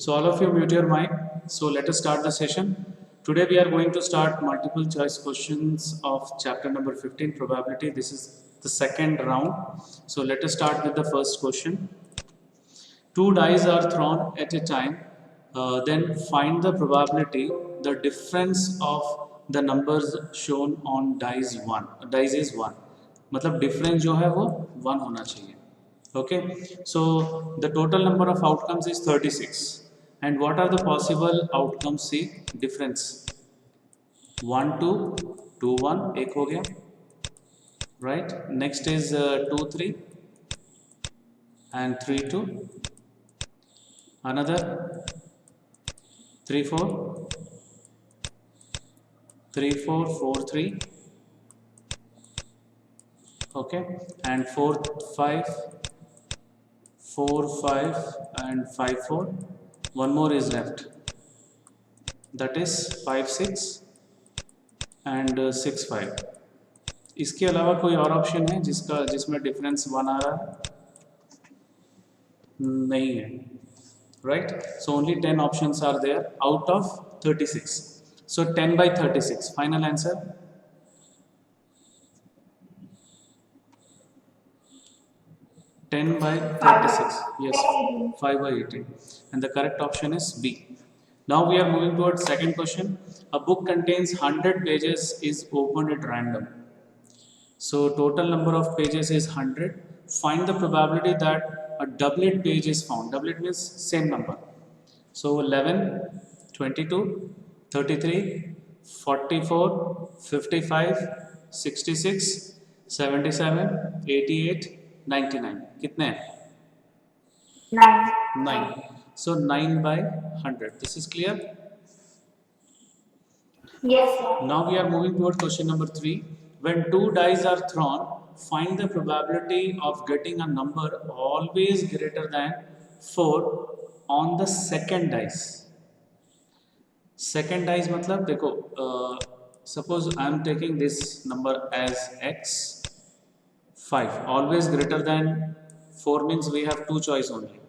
So all of you mute your mic. So let us start the session. Today we are going to start multiple choice questions of chapter number 15 probability. This is the second round. So let us start with the first question. Two dice are thrown at a time. Then find the probability, the difference of the numbers shown on dice 1. Dice is 1. मतलब difference जो है वो 1 होना चाहिए. Okay, so the total number of outcomes is 36. And what are the possible outcomes? See, difference 1 2 2 1 एक हो गया, right? Next is 2 3 and 3 2, another 3 4 3 4 4 3, okay, and 4 5 4 5 and 5 4. One more is left, that is 5 6 and 6 5. इसके अलावा कोई और option है जिसमें difference 1 आ रहा है? नहीं है, right? So only 10 options are there out of 36. So 10 by 36. Final answer? Ten by 36. Yes, 5 by 18. And the correct option is B. Now we are moving towards second question. A book contains 100 pages is opened at random. So total number of pages is 100. Find the probability that a doublet page is found. Doublet means same number. So 11, 22, 33, 44, 55, 66, 77, 88, 99. कितने हैं? 9. So 9 by 100. This is clear? Yes, sir. Now we are moving toward question number 3. When two dice are thrown, find the probability of getting a number always greater than 4 on the second dice. Second dice मतलब देखो, suppose I am taking this number as x 5. Always greater than 4 means we have two choice only,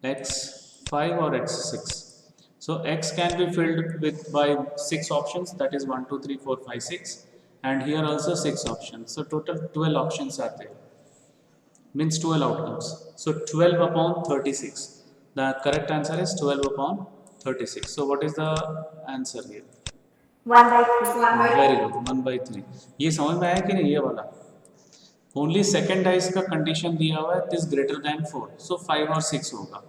x 5 or x 6. So x can be filled with by 6 options, that is 1 2 3 4 5 6, and here also 6 options. So total 12 options are there, means 12 outcomes. So 12 upon 36. The correct answer is 12 upon 36. So what is the answer here? 1 by 3. Very good, 1 by 3. ये समझ में आया कि नहीं? ये वाला only second dice का condition दिया हुआ है, दिस ग्रेटर देन 4. सो 5 और 6 होगा.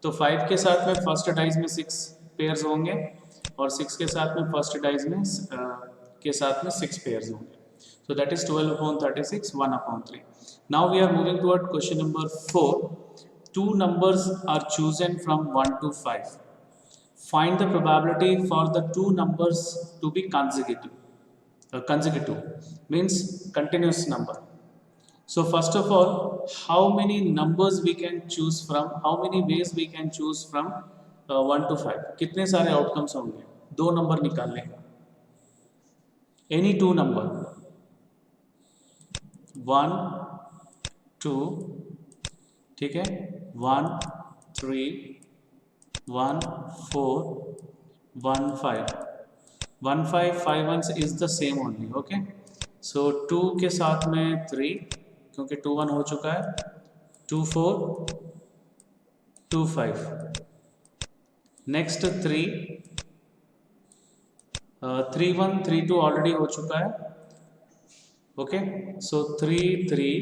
तो 5 के साथ में फर्स्ट डाइस में 6 पेयर्स होंगे और 6 के साथ में फर्स्ट डाइस में के साथ में 6 पेयर्स होंगे. So that is 12 upon 36, 1 upon 3. Now we are moving toward question number 4. Two numbers are chosen from 1 to 5. Find the probability for the two numbers to be consecutive. Consecutive means continuous number. So first of all, how many numbers we can choose from? How many ways we can choose from 1 to 5? कितने सारे outcomes होंगे? दो number निकालने का. Any two number. 1 2, ठीक है, 1 3, 1 4, 1 5. 1 5 5 1 is the same only. Okay, so 2 के साथ में 3 क्योंकि 2 1 हो चुका है. 2 4 2 5. नेक्स्ट 3 3 1 3 2 ऑलरेडी हो चुका है. Okay, so 3 3,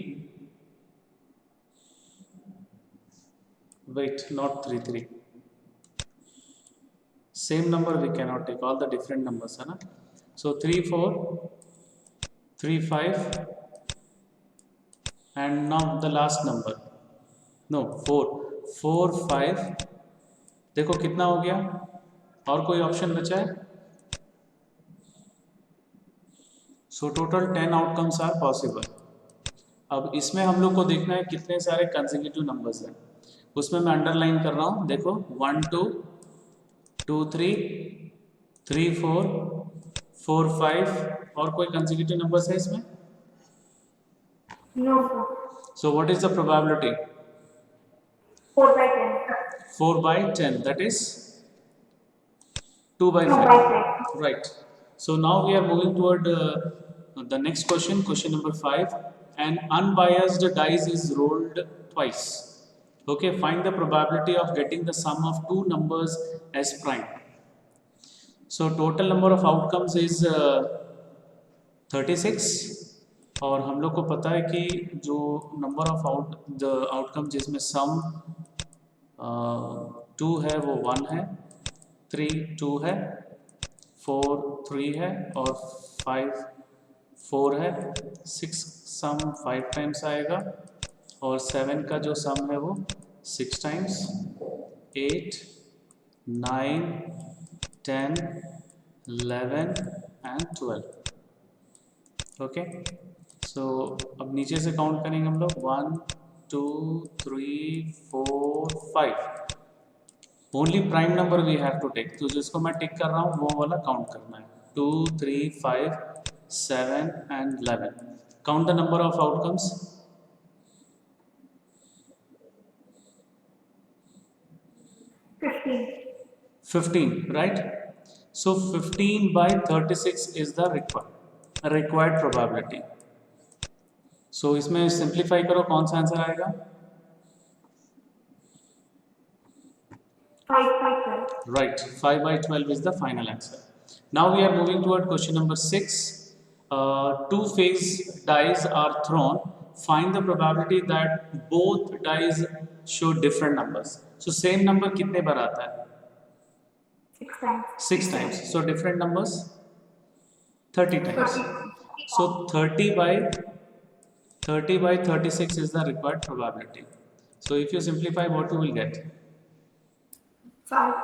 wait, not 3 3, same number we cannot take, all the different numbers है ना. So 3 4 3 5 and now the last number, no 4 5. देखो कितना हो गया, और कोई ऑप्शन बचा है? So total 10 outcomes are possible. अब इसमें हम लोग को देखना है कितने सारे कंसेक्यूटिव नंबर्स हैं. उसमें मैं अंडरलाइन कर रहा हूँ, देखो 1 2 2 3 3 4 4 5. और कोई कंसेक्यूटिव नंबर्स है इसमें? No, sir. So what is the probability? 4 by 10. 4 by 10, that is 2 by 2 by 5. 5. Right. So now we are moving toward the next question, question number 5. An unbiased dice is rolled twice. Okay, find the probability of getting the sum of two numbers as prime. So total number of outcomes is 36, और हम लोग को पता है कि जो number of the outcome जिसमें सम 2 है वो 1 है, 3 2 है, 4 3 है और 5 4 है, 6 सम 5 टाइम्स आएगा और 7 का जो सम है वो 6 टाइम्स, 8 9 10 11 एंड 12. ओके, सो अब नीचे से काउंट करेंगे हम लोग 1 2 3 4 5. Only prime number we have to take, तो जिसको मैं टिक कर रहा हूँ वो वाला काउंट करना है. 2 3 5 7 and 11. Count the number of outcomes. 15, right? So 15 by 36 is the required probability. So इसमें सिंप्लीफाई करो, कौन सा आंसर आएगा? 5 by 12. Right, 5 by 12 is the final answer. Now we are moving toward question number 6. Two phase dice are thrown. Find the probability that both dice show different numbers. So same number कितने बार आता है? 6 times. 6 times. So different numbers 30 times. 30. So 30 by 36 is the required probability. So if you simplify, what you will get? 5.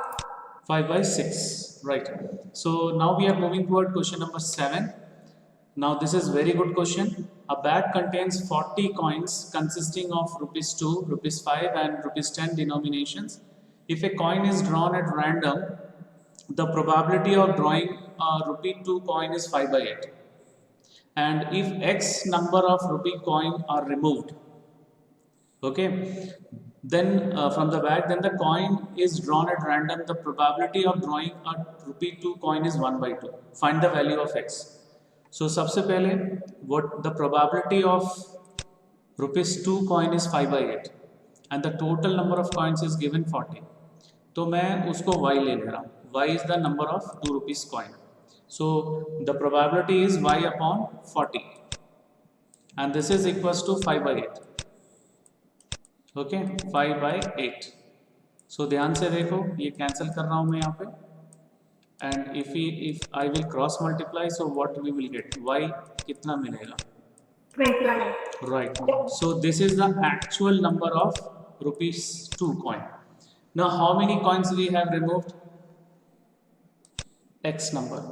5 by 6. Right. So now we are moving toward question number 7. Now this is very good question. A bag contains 40 coins consisting of rupees 2, rupees 5 and rupees 10 denominations. If a coin is drawn at random, the probability of drawing a rupee 2 coin is 5 by 8. And if X number of rupee coin are removed, okay, then from the bag, then the coin is drawn at random. The probability of drawing a rupee 2 coin is 1 by 2. Find the value of X. So सबसे पहले what the probability of rupees 2 coin is 5 by 8 and the total number of coins is given 40. तो मैं उसको y ले ले रहा हूँ. Y is the number of 2 rupees coin. So the probability is y upon 40 and this is equals to 5 by 8. Okay, 5 by 8. So ध्यान से देखो, ये कैंसिल कर रहा हूँ मैं यहाँ पे. And if I will cross multiply, so what we will get? Y कितना मिलेगा? 29. Right. So this is the actual number of rupees 2 coin. Now how many coins we have removed? X number.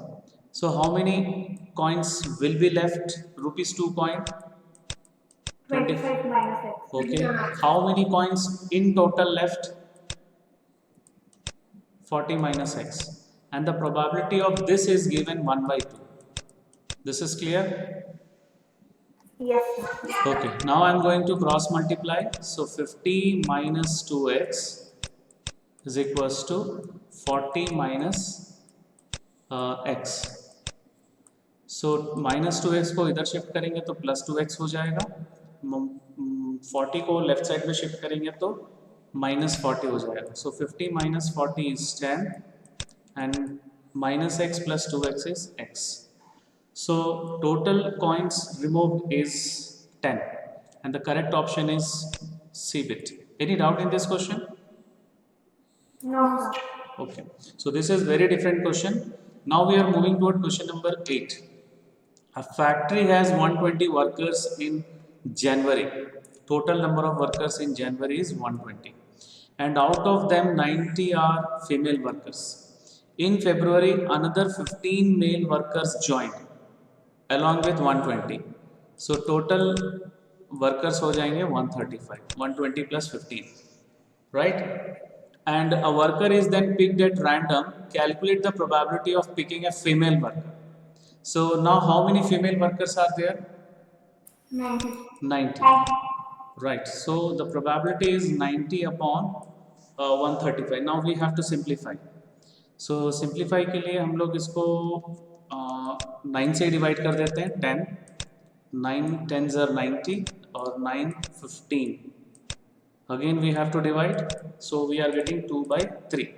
So how many coins will be left? Rupees 2 coin. 25 minus X. Okay. How many coins in total left? 40 minus X. And the probability of this is given 1 by 2. This is clear? Yes, sir. Okay, now I am going to cross multiply. So 50 minus 2x is equals to 40 minus x. So minus 2x को इधर shift करेंगे तो plus 2x हो जाएगा. 40 को left side में shift करेंगे तो minus 40 हो जाएगा. So 50 minus 40 is 10 and minus x plus 2x is x. So total coins removed is 10 and the correct option is C bit. Any doubt in this question? No, sir. Okay, so this is very different question. Now we are moving toward question number 8. A factory has 120 workers in January. Total number of workers in January is 120 and out of them 90 are female workers. In February, another 15 male workers joined along with 120. So total workers हो जाएंगे 135. 120 plus 15, right? And a worker is then picked at random. Calculate the probability of picking a female worker. So now how many female workers are there? 90. 90. Right, so the probability is 90 upon 135. Now we have to simplify. So simplify के लिए हम लोग इसको 9 से divide कर देते हैं. 10 9 10s are 90 और 9 15. Again we have to divide, so we are getting 2 by 3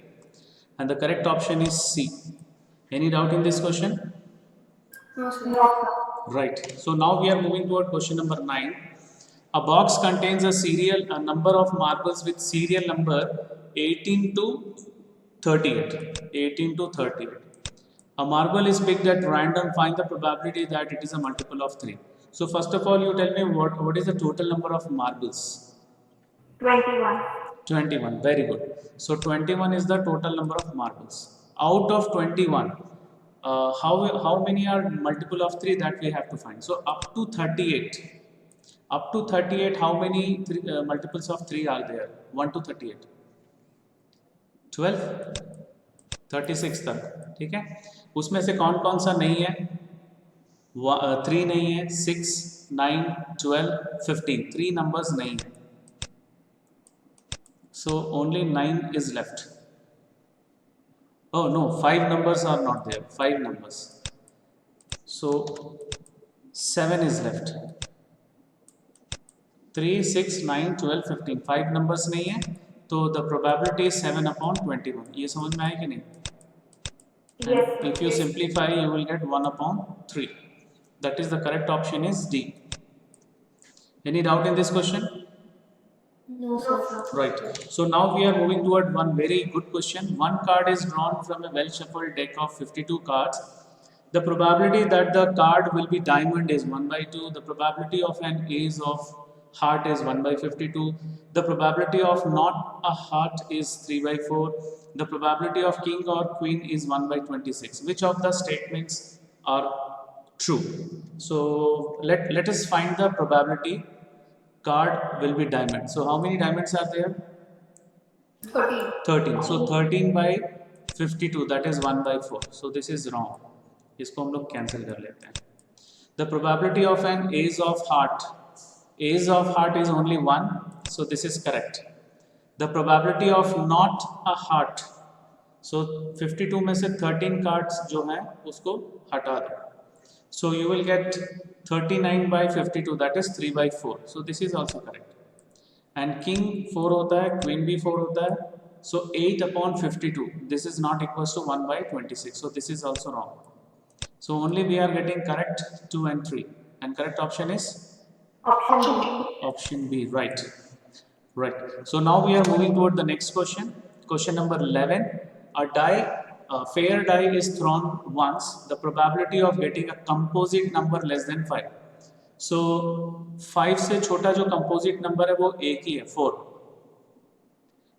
and the correct option is C. Any doubt in this question? No, sir. Right, so now we are moving toward question number 9. A box contains a number of marbles with serial number 18 to 38. 18 to 38. A marble is picked at random. Find the probability that it is a multiple of 3. So first of all, you tell me what is the total number of marbles? 21. 21. Very good. So 21 is the total number of marbles. Out of 21, how many are multiple of 3 that we have to find? So up to 38. Up to 38, how many multiples of 3 are there? 1 to 38. 12, 36 तक, ठीक है. उसमें से कौन कौन सा नहीं है? 3 नहीं है, 6, 9, 12, 15. 3 numbers नहीं है. So only 9 is left. Oh no, 5 numbers are not there. 5 numbers. So 7 is left. 3, 6, 9, 12, 15. 5 numbers नहीं है, तो the probability is 7 upon 21. ये समझ में आया कि नहीं? Yes. And if you simplify, you will get 1 upon 3. That is the correct option is D. Any doubt in this question? No, sir. Right. So now we are moving toward one very good question. One card is drawn from a well shuffled deck of 52 cards. The probability that the card will be diamond is 1 by 2. The probability of an ace of heart is 1 by 52. The probability of not a heart is 3 by 4. The probability of king or queen is 1 by 26. Which of the statements are true? So let us find the probability card will be diamond. So how many diamonds are there? 13. 13. So 13 by 52, that is 1 by 4. So this is wrong. इसको हम लोग cancel कर लेते हैं. The probability of an ace of heart is only 1. So this is correct. The probability of not a heart. So 52 में से 13 cards जो हैं उसको हटा दो. So you will get 39 by 52, that is 3 by 4. So this is also correct. And king 4 होता है, queen भी 4 होता है. So 8 upon 52, this is not equals to 1 by 26. So this is also wrong. So only we are getting correct 2 and 3. And correct option is? Option B. Option B, right. Right. So now we are moving toward the next question. Question number 11. A fair die is thrown once. The probability of getting a composite number less than 5. So 5 से छोटा जो composite number है वो एक ही है, 4.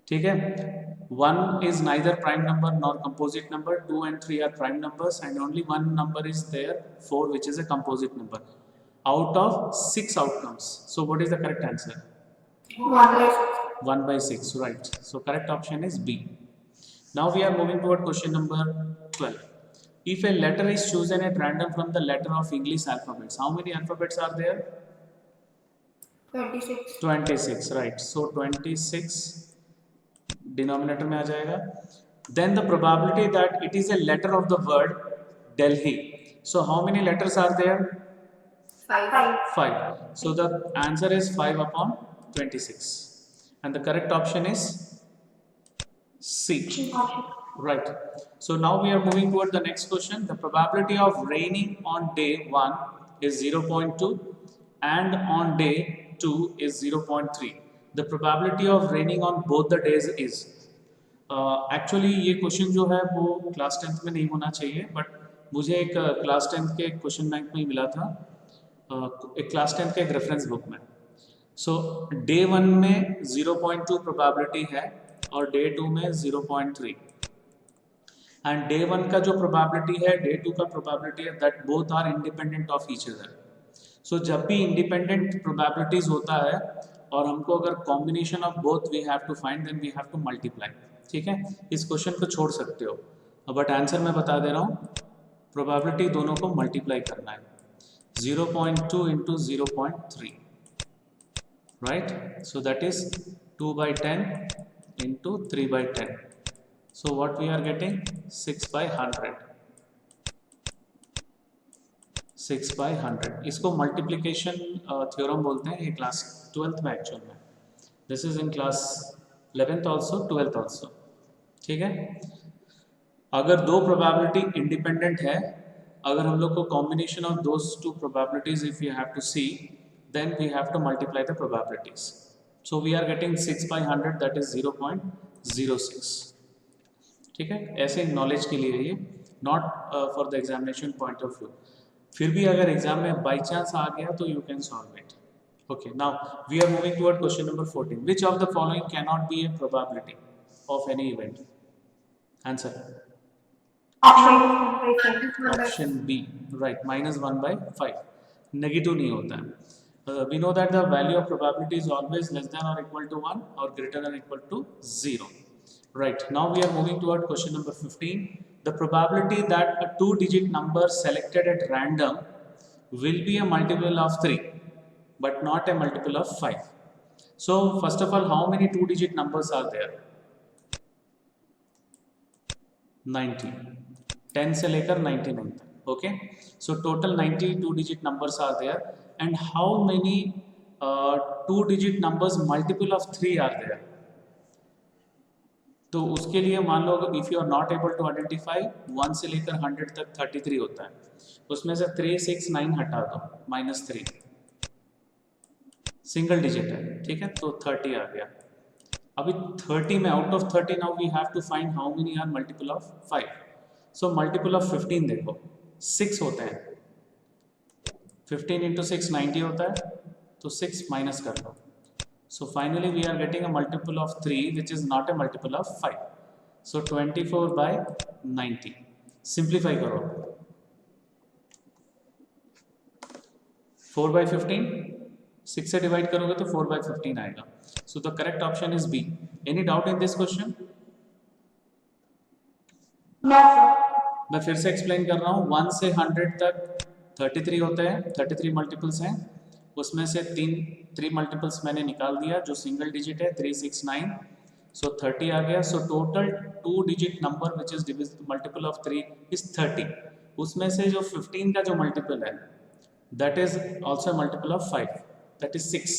ठीक है. 1 is neither prime number nor composite number. 2 and 3 are prime numbers, and only one number is there, 4, which is a composite number. Out of 6 outcomes. So what is the correct answer? 1 by 6. 1 by 6, right. So correct option is B. Now we are moving toward question number 12. If a letter is chosen at random from the letter of English alphabets, how many alphabets are there? 26. 26, right. So 26 denominator में आ जाएगा. Then the probability that it is a letter of the word Delhi. So how many letters are there? 5. 5. So the answer is 5 upon 26. And the correct option is C. Right. So now we are moving toward the next question. The probability of raining on day 1 is 0.2 and on day 2 is 0.3. The probability of raining on both the days is actually ये question जो है वो class 10th में नहीं होना चाहिए, but मुझे एक क्लास 10th के क्वेश्चन बैंक में ही मिला था, एक क्लास 10th के एक रेफरेंस बुक में. सो डे 1 में 0.2 प्रोबेबिलिटी है और डे 2 में 0.3. एंड डे 1 का जो प्रोबेबिलिटी है, डे 2 का प्रोबेबिलिटी है, that both are independent of each other. So जब भी इंडिपेंडेंट प्रोबेबिलिटीज होता है और हमको अगर combination of both we have to find, then we have to multiply. ठीक है, इस क्वेश्चन को छोड़ सकते हो, बट आंसर मैं बता दे रहा हूँ. प्रोबेबिलिटी दोनों को मल्टीप्लाई करना है. 0.2 into 0.3. right? So that is 2 by 10 into 3 by 10. So what we are getting? 6 by 100. 6 by 100. इसको मल्टीप्लिकेशन थ्योरम बोलते हैं, ये क्लास 12th में एक्चुअल में. This is in class 11th also, 12th also. ठीक है. अगर दो प्रोबेबिलिटी इंडिपेंडेंट है, अगर हम लोग को combination of those two probabilities if you have to see, then we have to multiply the probabilities. So we are getting 6 by 100, that is 0.06. ठीक है. ऐसे नॉलेज के लिए ये, not for the examination point of view. फिर भी अगर exam में बाई चांस आ गया तो you can solve it. Okay, now we are moving toward question number 14. Which of the following can not be a probability of any event? Answer option B, right, -1/5. Negative नहीं होता है. We know that the value of probability is always less than or equal to 1 or greater than or equal to 0. Right, now we are moving toward question number 15. The probability that a two-digit number selected at random will be a multiple of 3 but not a multiple of 5. So first of all, how many two-digit numbers are there? 90. 10 से लेकर 99 तक. Okay, so total 90 two-digit numbers are there. And how many two-digit numbers multiple of 3 are there? तो उसके लिए मान लो if you are not able to identify, 1 से लेकर 100 तक 33 होता है. उसमें से 3, 6, 9 हटा दो, -3. सिंगल डिजिट है, ठीक है, तो 30 आ गया. अभी 30 में out of 30 now we have to find how many are multiple of 5. So multiple of 15 देखो, 6 होते हैं. 15 into 6 90 होता है, तो 6 माइनस कर लो. So finally we are getting a multiple of 3 which is not a multiple of 5. So 24 by 90. Simplify करो, 4 by 15, 6 से डिवाइड करोगे तो 4 by 15 आएगा. So the correct option is B. Any doubt in this question? मैं फिर से explain कर रहा हूँ. 1 से 100 तक 33 होते हैं, 33 मल्टीपल्स हैं. उसमें से 3 मल्टीपल्स मैंने निकाल दिया जो सिंगल डिजिट है, 3, 6, 9. सो 30 आ गया. So total two digit number which is multiple of 3 is 30. उसमें से जो 15 का जो मल्टीपल है that is also multiple of 5, that is 6.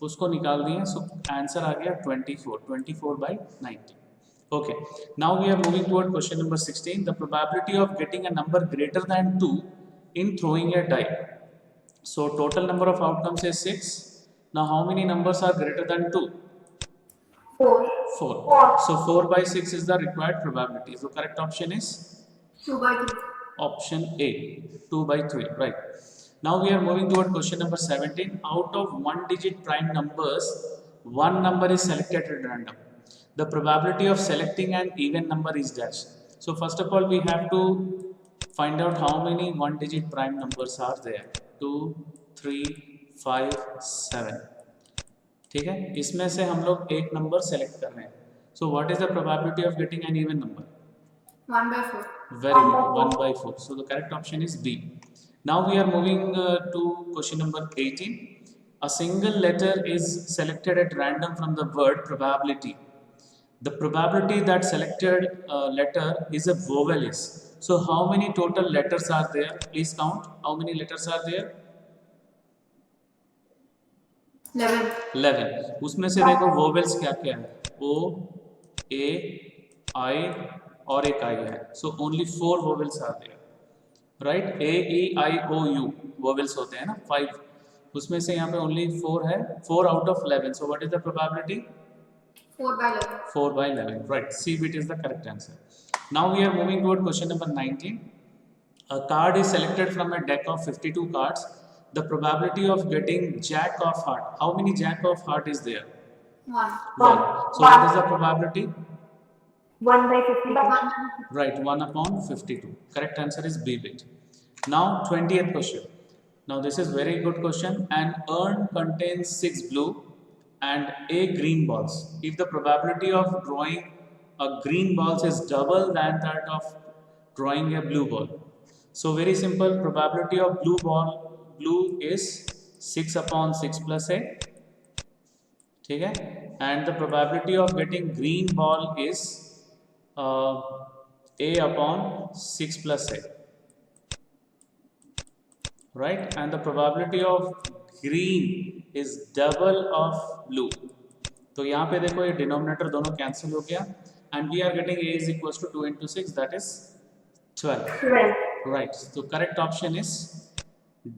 उसको निकाल दिए. सो आंसर आ गया 24 by 90. Okay, now we are moving toward question number 16. The probability of getting a number greater than 2 in throwing a die. So total number of outcomes is 6. Now how many numbers are greater than 2? 4. 4. So 4 by 6 is the required probability. So correct option is 2 by 3. option A, 2 by 3, right. Now we are moving toward question number 17. Out of one digit prime numbers, one number is selected at random. The probability of selecting an even number is dash. So first of all we have to find out how many one digit prime numbers are there. 2, 3, 5, 7. ठीक है, इसमें से हम लोग एक number select कर रहे हैं. So what is the probability of getting an even number? 1 by 4. Very good, 1 by 4. So the correct option is B. Now we are moving to question number 18. A single letter is selected at random from the word probability. The probability that selected letter is a vowel is. So how many total letters are there? Please count. How many letters are there? 11. 11. उसमें से देखो vowels क्या क्या है? O, A, I और एक I है. So only 4 vowels are there. Right? A, E, I, O, U vowels होते हैं ना, 5. उसमें से यहाँ पे only 4 है. 4 out of 11. So what is the probability? 4 by 11. 4 by 11, right. C bit is the correct answer. Now we are moving toward question number 19. A card is selected from a deck of 52 cards. The probability of getting jack of heart. How many jack of heart is there? 1. 1. So what is the probability? 1 by 52. Right, 1 upon 52. Correct answer is B bit. Now 20th question. Now this is very good question. An urn contains 6 blue and 8 green balls. If the probability of drawing a green balls is double than that of drawing a blue ball. So very simple, probability of blue is 6 upon 6 plus 8. ठीक है, and the probability of getting green ball is a upon 6 plus a, right, and the probability of green is double of blue. तो यहाँ पे देखो ये denominator दोनों cancel हो गया and we are getting a is equals to 2 into 6, that is 12. 12. Right, so correct option is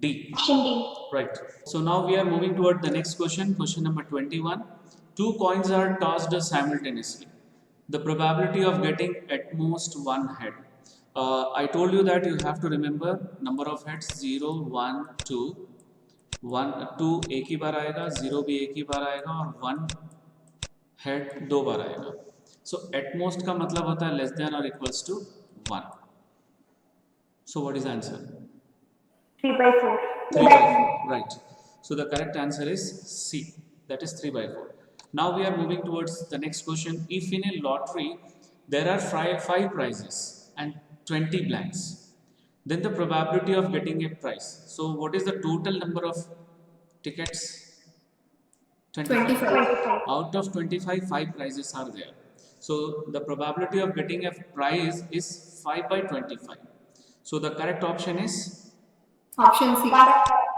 D. Option D. Right, so now we are moving toward the next question, question number 21. Two coins are tossed simultaneously. The probability of getting at most one head. I told you that you have to remember number of heads 0, 1, 2. 1, 2 एक ही बार आएगा, 0 भी एक ही बार आएगा और 1 head 2 बार आएगा. So at most का मतलब होता है less than or equals to 1. So what is the answer? 3 by 4. 3 by 4, right. So the correct answer is C, that is 3 by 4. Now we are moving towards the next question. If in a lottery there are five prizes and 20 blanks, then the probability of getting a prize. So what is the total number of tickets? 25. Out of 25, 5 prizes are there. So the probability of getting a prize is 5 by 25. So the correct option is Option C.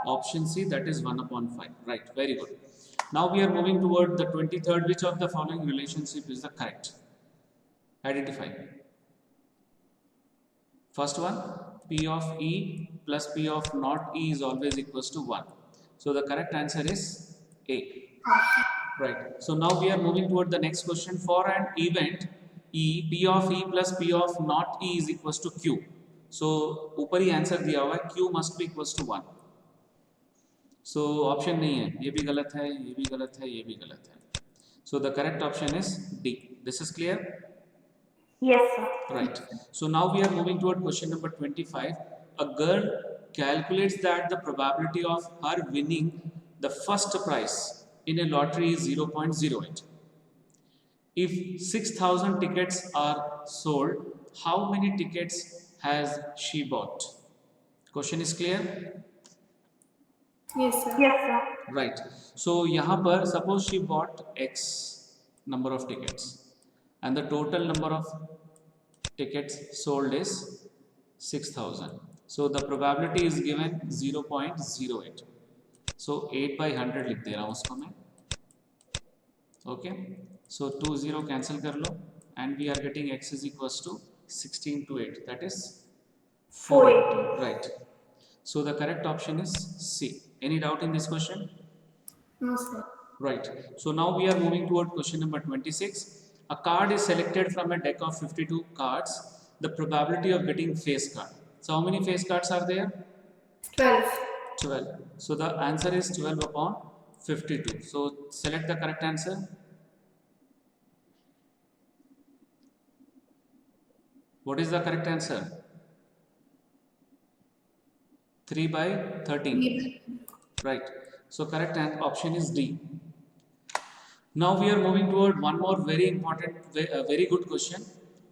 option C, that is 1 upon 5. Right, very good. Now we are moving toward the 23rd. Which of the following relationship is the correct? Identify. First one, P of E plus P of not E is always equals to 1. So the correct answer is A. Right. So now we are moving toward the next question. For an event E, P of E plus P of not E is equals to Q. So ऊपर ही answer दिया हुआ है, Q must be equals to 1. So option नहीं है, ये भी गलत है, ये भी गलत है, ये भी गलत है. So the correct option is D. This is clear? Yes, sir. Right. So now we are moving toward question number 25. A girl calculates that the probability of her winning the first prize in a lottery is 0.08. If 6,000 tickets are sold, how many tickets has she bought? Question is clear? Yes, sir. Yes, sir. Right. So यहाँ पर suppose she bought X number of tickets and the total number of tickets sold is 6,000. So the probability is given 0.08. So 8 by 100 लिख दे रहा हूँ उसको मैं. Okay. So 2 0 cancel कर लो and we are getting X is equals to 16 to 8. That is 480. Right. So the correct option is C. Any doubt in this question? No, sir. Right. So now we are moving toward question number 26. A card is selected from a deck of 52 cards. The probability of getting face card. So how many face cards are there? 12. 12. So the answer is 12 upon 52. So select the correct answer. What is the correct answer? 3 by 13. Right. So correct option is D. Now we are moving toward one more very important, very good question.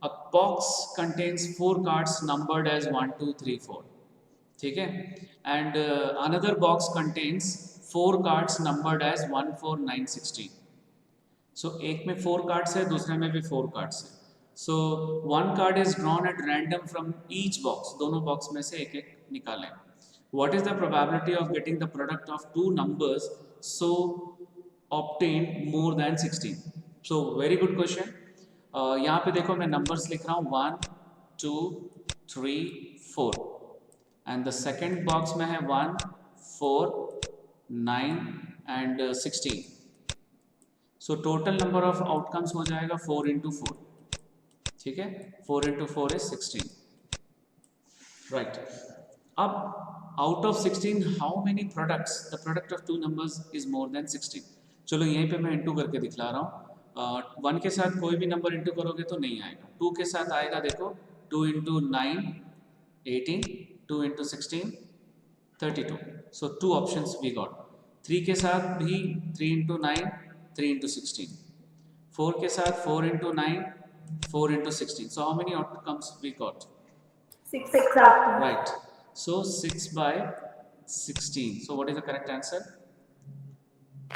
A box contains 4 cards numbered as 1, 2, 3, 4. ठीक है? And another box contains 4 cards numbered as 1, 4, 9, 16. So एक में 4 cards है, दूसरे में भी 4 cards है. So one card is drawn at random from each box. दोनों box में से एक निकालें. What is the probability of getting the product of two numbers so obtained more than 16? So very good question. यहाँ पे देखो मैं numbers लिख रहा हूँ 1, 2, 3, 4 and the second box में है 1, 4, 9 and 16. So total number of outcomes हो जाएगा 4 into 4. ठीक है, 4 into 4 is 16. Right. अब out of 16 how many products, the product of two numbers is more than 16? चलो यहीं पे मैं इंटू करके दिखला रहा हूँ. 1 के साथ कोई भी नंबर इंटू करोगे तो नहीं आएगा. 2 के साथ आएगा, देखो 2 into 9 18, 2 into 16 32. So 2 options we got. 3 के साथ भी 3 into 9 3 into 16. 4 के साथ 4 into 9 4 into 16. So how many outcomes we got? 6 outcomes. Right. So 6 by 16. So what is the correct answer?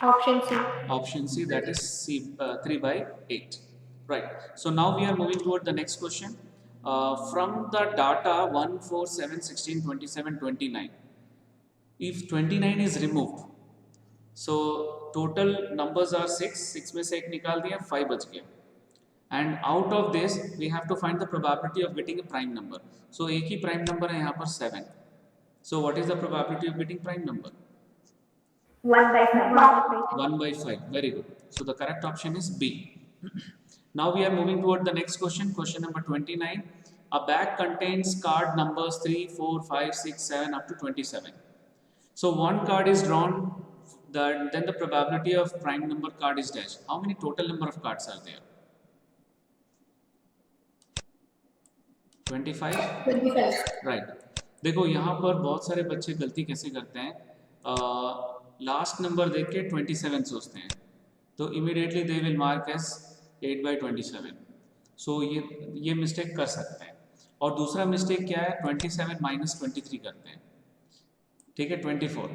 Option C. Option C, that is C, 3 by 8. Right. So now we are moving toward the next question. From the data 1, 4, 7, 16, 27, 29, if 29 is removed, so total numbers are 6, 6 में से एक निकाल दिया, 5 बच गया. And out of this, we have to find the probability of getting a prime number. So एक ही prime number है यहाँ पर 7. So what is the probability of getting prime number? 1 by 5. 1 by 5. Very good. So the correct option is B. Now we are moving toward the next question. Question number 29. A bag contains card numbers 3, 4, 5, 6, 7 up to 27. So one card is drawn, then the probability of prime number card is dash. How many total number of cards are there? 25? 25. Right. देखो यहाँ पर बहुत सारे बच्चे गलती कैसे करते हैं, लास्ट नंबर देख के 27 सोचते हैं, तो immediately they will mark as 8 by 27. सो ये मिस्टेक कर सकते हैं. और दूसरा मिस्टेक क्या है, 27 minus 23 करते हैं. ठीक है, 24.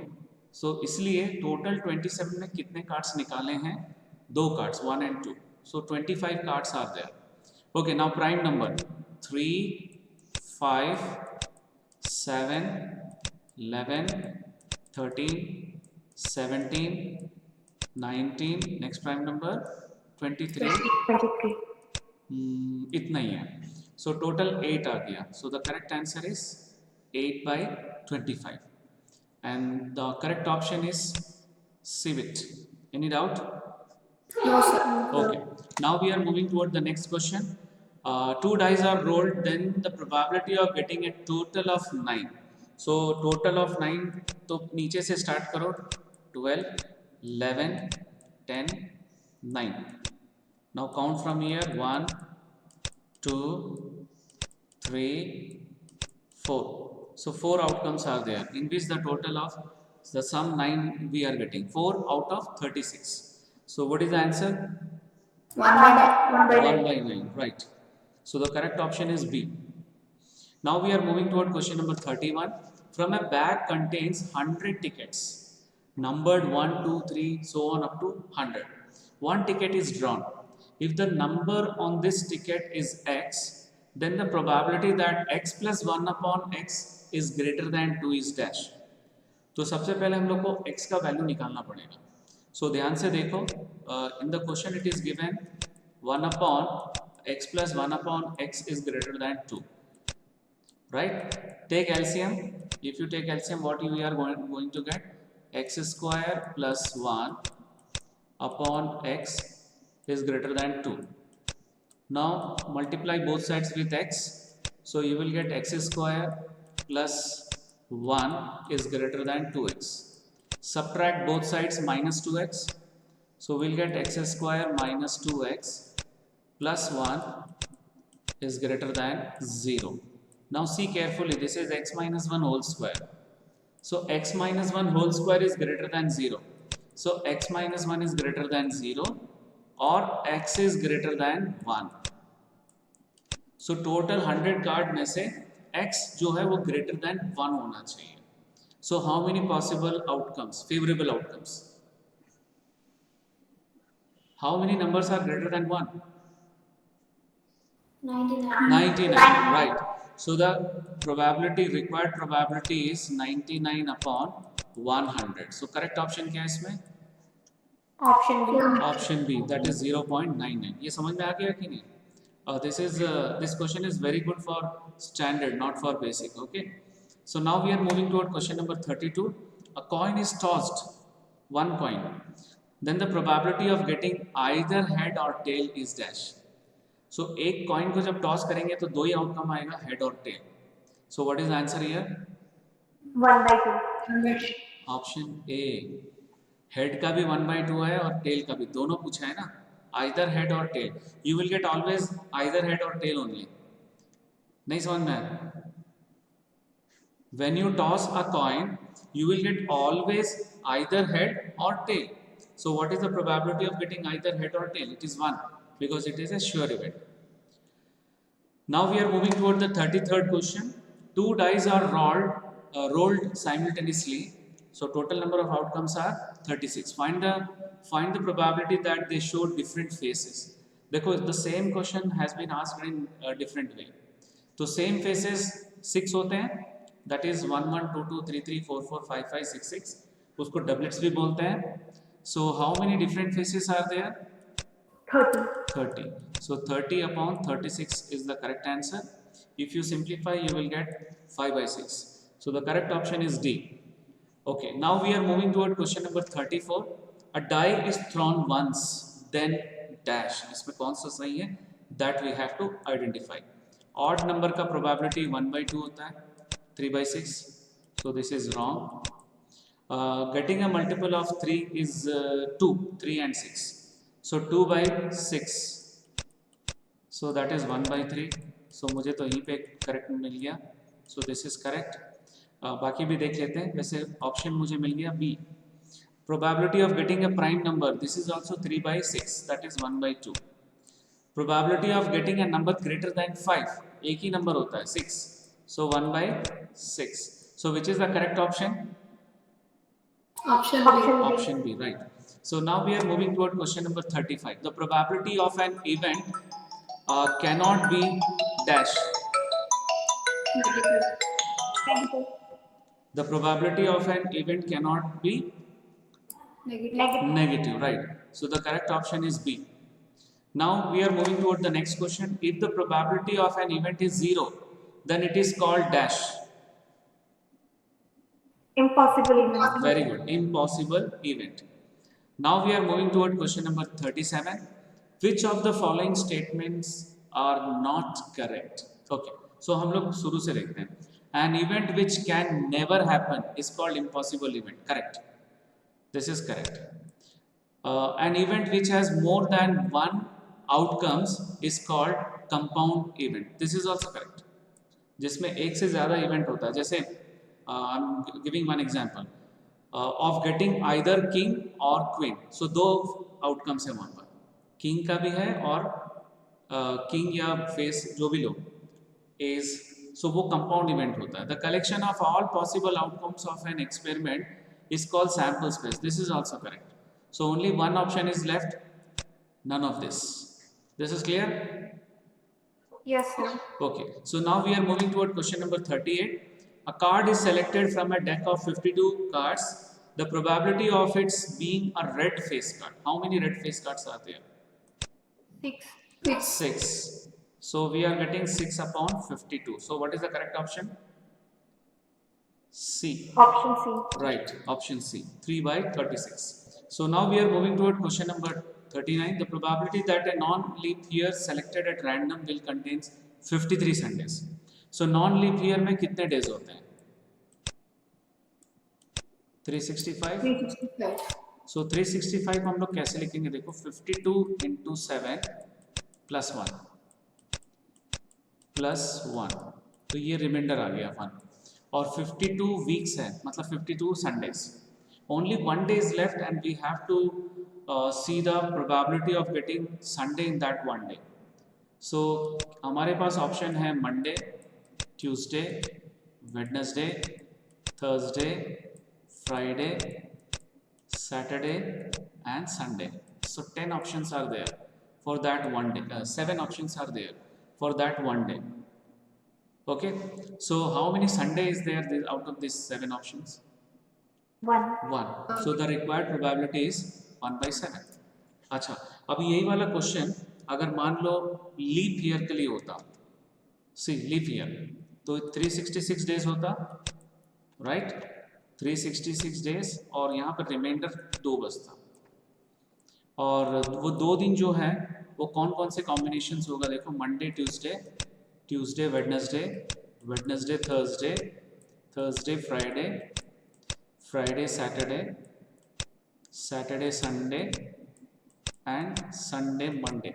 सो इसलिए टोटल 27 में कितने कार्ड्स निकाले हैं? 2 कार्ड्स, 1 and 2. सो 25 cards are there. Okay, now prime number 3, 5, 7, 11, 13, 17, 19, next prime number 23. 23. इतना ही है. So total 8 आ गया. So the correct answer is 8 by 25. And the correct option is C-bit. Any doubt? No, sir. Okay. Now we are moving toward the next question. 2 dice are rolled, then the probability of getting a total of 9. So total of 9, तो नीचे से start करो. 12, 11, 10, 9. Now count from here. 1, 2, 3, 4. So 4 outcomes are there, in which the total of the sum 9 we are getting. 4 out of 36. So what is the answer? 1 by 9. 1 by 9, right. So the correct option is B. Now we are moving toward question number 31. From a bag contains 100 tickets, numbered 1, 2, 3, so on up to 100. One ticket is drawn. If the number on this ticket is X, then the probability that X plus 1 upon X is greater than 2 is dash. तो सबसे पहले हम लोग को X का value निकालना पड़ेगा. So ध्यान से देखो, in the question it is given 1 upon X plus 1 upon X is greater than 2. Right? Take LCM. If you take LCM, what we are going to get? X square plus 1 upon X is greater than 2. Now multiply both sides with X. So you will get X square plus 1 is greater than 2X. Subtract both sides minus 2X. So we'll get X square minus 2X plus 1 is greater than 0. Now see carefully, this is X minus 1 whole square. So X minus 1 whole square is greater than 0. So X minus 1 is greater than 0 or X is greater than 1. So total 100 card में से X जो है वो greater than 1 होना चाहिए. So how many possible outcomes, favorable outcomes? How many numbers are greater than 1? 99. 99, right. So the probability, required probability is 99 upon 100. So correct option क्या है इसमें? Option B. Option B, that is 0.99. ये समझ में आ गया कि नहीं? This question is very good for standard, not for basic. Okay. So now we are moving toward question number 32. A coin is tossed, one coin. Then the probability of getting either head or tail is dash. So एक coin को जब toss करेंगे तो दो ही outcome आएगा, head और tail. So what is the answer here? 1 by 2. Option A. Head का भी 1 by 2 है और tail का भी, दोनों पूछा है ना. Either head or tail. You will get always either head or tail only. नहीं समझ में आया? When you toss a coin, you will get always either head or tail. So what is the probability of getting either head or tail? It is 1 because it is a sure event. Now we are moving toward the 33rd question. 2 dice are rolled simultaneously. So total number of outcomes are 36. Find the probability that they show different faces. Because the same question has been asked in a different way. तो same faces 6 होते हैं, that is 1 1 2 2 3 3 4 4 5 5 6 6. उसको doublets भी बोलते हैं. So how many different faces are there? 30. 30. So 30 upon 36 is the correct answer. If you simplify, you will get 5 by 6. So the correct option is D. Okay, now we are moving toward question number 34. A die is thrown once, then dash. इसमें कौन सा सही है? That we have to identify. Odd number का probability 1 by 2 होता है, 3 by 6. So this is wrong. Getting a multiple of 3 is 2, 3 and 6. So 2 by 6. So that is 1 by 3. So मुझे तो यहीं पे correct मिल गया. So this is correct. बाकी भी देख लेते हैं. वैसे ऑप्शन मुझे मिल गया B. Probability of getting a prime number. This is also 3 by 6. That is 1 by 2. Probability of getting a number greater than 5. एक ही number होता है 6. So 1 by 6. So which is the correct option? Option B. Option B, right. So now we are moving toward question number 35. The probability of an event cannot be dash. Negative. The probability of an event cannot be Negative. negative, right. So the correct option is B. Now we are moving toward the next question. If the probability of an event is 0, then it is called dash. Impossible event. Very good. Impossible event. Now we are moving toward question number 37. Which of the following statements are not correct? Okay. So हम लोग शुरू से देखते हैं. An event which can never happen is called impossible event. Correct. This is correct. An event which has more than one outcomes is called compound event. This is also correct. जिसमें एक से ज़्यादा event होता है. जैसे I'm giving one example of getting either king or queen. So दो outcomes है वहाँ पर. King का भी है और king या face जो भी लो is, so वो compound event होता है. The collection of all possible outcomes of an experiment is called sample space. This is also correct. So only one option is left. None of this. This is clear? Yes, sir. Okay. So now we are moving toward question number 38. A card is selected from a deck of 52 cards. The probability of its being a red face card. How many red face cards are there? 6. 6. So we are getting 6 upon 52. So what is the correct option? C. Option C. Right. Option C. 3 by 36. So now we are moving toward question number 39. The probability that a non-leap year selected at random will contains 53 Sundays. So non-leap year में कितने days होते हैं? 365. 365. So 365 हम लोग कैसे लिखेंगे? देखो 52 into 7 plus 1 plus 1. तो ये रिमाइंडर आ गया 1. और 52 वीक्स है, मतलब 52 Sundays. Only one day is left and we have to see the probability of getting Sunday in that one day. So हमारे पास ऑप्शन है Monday, Tuesday, Wednesday, Thursday, Friday, Saturday and Sunday. So 10 options are there for that one day. 7 options are there for that one day. Okay. So how many Sunday is there out of these 7 options? 1. 1. So the required probability is 1 by 7. अच्छा, अब यही वाला question अगर मान लो leap year के लिए होता, सी leap year, तो 366 डेज होता, राइट? 366 डेज और यहाँ पर रिमाइंडर 2 बचता. और वो 2 दिन जो है वो कौन कौन से कॉम्बिनेशंस होगा? देखो Monday Tuesday, Tuesday Wednesday, Wednesday Thursday, Thursday Friday, Friday Saturday, Saturday Sunday and Sunday Monday.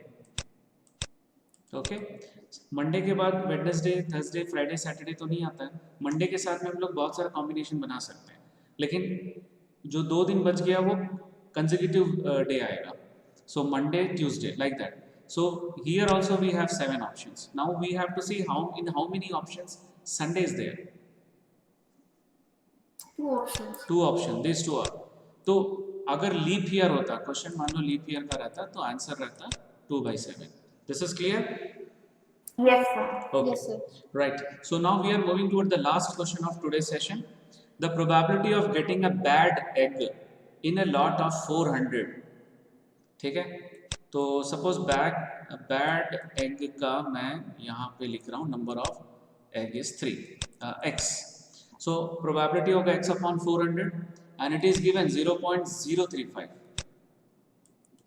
Okay. Monday के बाद वेडनेसडे, थर्सडे, फ्राइडे, सैटरडे तो नहीं आता है. मंडे के साथ में हम लोग बहुत सारा कॉम्बिनेशन बना सकते हैं, लेकिन जो 2 दिन बच गया वो कंसेक्यूटिव डे आएगा. So Monday Tuesday like that. So here also we have 7 options. Now we have to see in how many options Sunday is there. Two options. Two option, this two are. तो अगर leap year होता, question मान लो leap year का रहता, तो answer रहता 2/7। This is clear? Yes, sir. Okay. Yes, sir. Right. So now we are moving toward the last question of today's session. The probability of getting a bad egg in a lot of 400. ठीक है? तो suppose bad egg का मैं यहाँ पे लिख रहा हूँ, number of egg is 3 x. So probability होगा x upon 400 and it is given 0.035.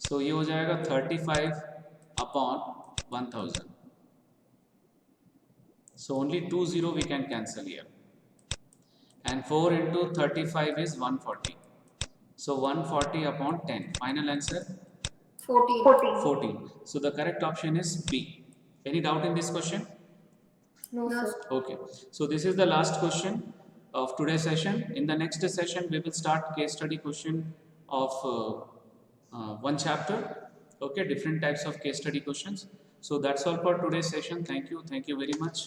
So ये हो जाएगा 35 upon 1000. So only 20 we can cancel here. And 4 into 35 is 140. So 140 upon 10. Final answer 14. 14. So the correct option is B. Any doubt in this question? No, sir. Okay. So this is the last question of today's session. In the next session, we will start case study question of one chapter. Okay, different types of case study questions. So that's all for today's session. Thank you. Thank you very much.